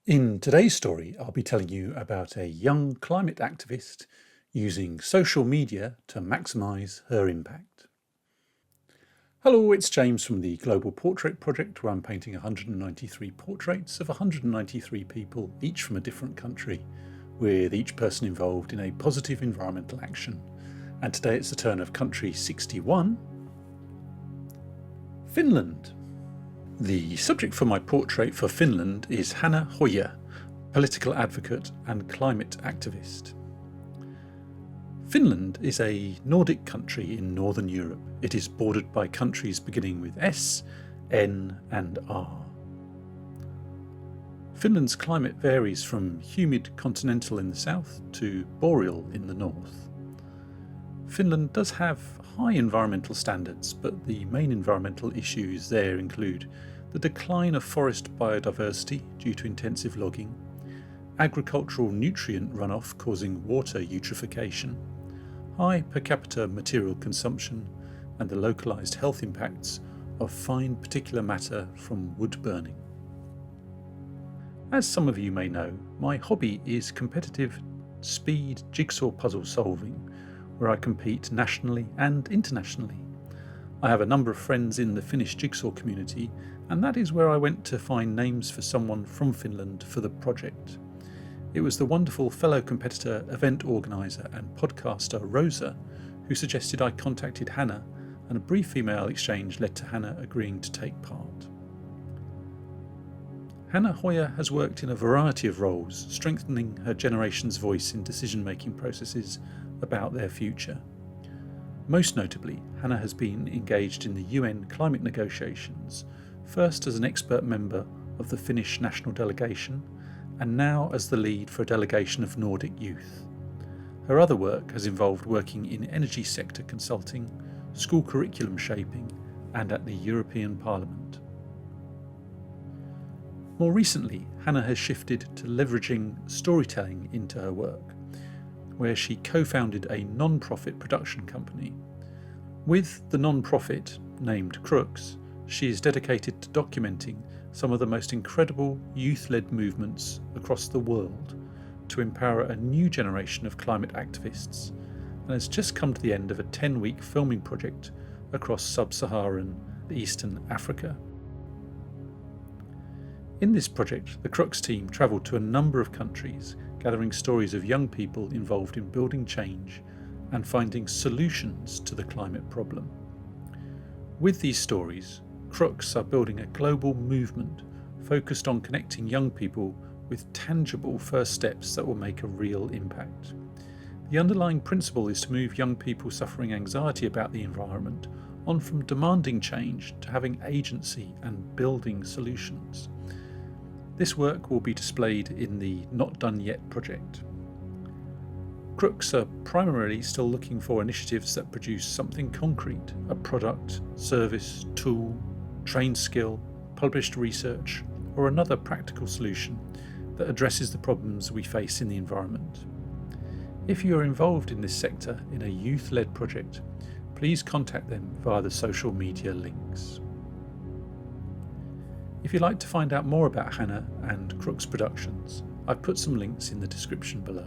In today's story, I'll be telling you about a young climate activist using social media to maximise her impact. Hello, it's James from the Global Portrait Project, where I'm painting 193 portraits of 193 people, each from a different country, with each person involved in a positive environmental action. And today it's the turn of country 61, Finland. The subject for my portrait for Finland is Hanna Hoijer, political advocate and climate activist. Finland is a Nordic country in Northern Europe. It is bordered by countries beginning with S, N and R. Finland's climate varies from humid continental in the south to boreal in the north. Finland does have high environmental standards, but the main environmental issues there include the decline of forest biodiversity due to intensive logging, agricultural nutrient runoff causing water eutrophication, high per capita material consumption, and the localised health impacts of fine particulate matter from wood burning. As some of you may know, my hobby is competitive speed jigsaw puzzle solving, where I compete nationally and internationally. I have a number of friends in the Finnish jigsaw community, and that is where I went to find names for someone from Finland for the project. It was the wonderful fellow competitor, event organiser and podcaster Rosa who suggested I contacted Hanna, and a brief email exchange led to Hanna agreeing to take part. Hanna Hoijer has worked in a variety of roles, strengthening her generation's voice in decision-making processes about their future. Most notably, Hanna has been engaged in the UN climate negotiations, first as an expert member of the Finnish national delegation, and now as the lead for a delegation of Nordic youth. Her other work has involved working in energy sector consulting, school curriculum shaping, and at the European Parliament. More recently, Hanna has shifted to leveraging storytelling into her work, where she co-founded a non-profit production company. With the non-profit, named Crux, she is dedicated to documenting some of the most incredible youth-led movements across the world to empower a new generation of climate activists, and has just come to the end of a 10-week filming project across sub-Saharan Eastern Africa. In this project, the Crux team travelled to a number of countries, gathering stories of young people involved in building change and finding solutions to the climate problem. With these stories, Crux are building a global movement focused on connecting young people with tangible first steps that will make a real impact. The underlying principle is to move young people suffering anxiety about the environment on from demanding change to having agency and building solutions. This work will be displayed in the Not Done Yet project. Crux are primarily still looking for initiatives that produce something concrete, a product, service, tool, trained skill, published research, or another practical solution that addresses the problems we face in the environment. If you are involved in this sector in a youth-led project, please contact them via the social media links. If you'd like to find out more about Hanna and Crux Productions, I've put some links in the description below.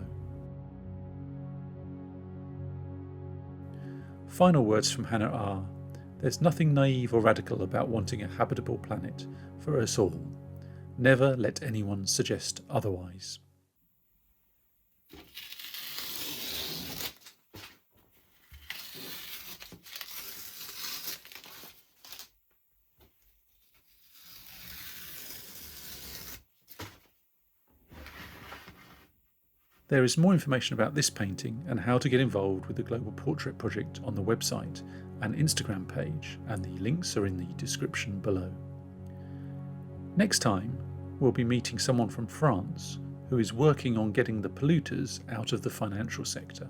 Final words from Hanna are, there's nothing naive or radical about wanting a habitable planet for us all. Never let anyone suggest otherwise. There is more information about this painting and how to get involved with the Global Portrait Project on the website and Instagram page, and the links are in the description below. Next time, we'll be meeting someone from France who is working on getting the polluters out of the financial sector.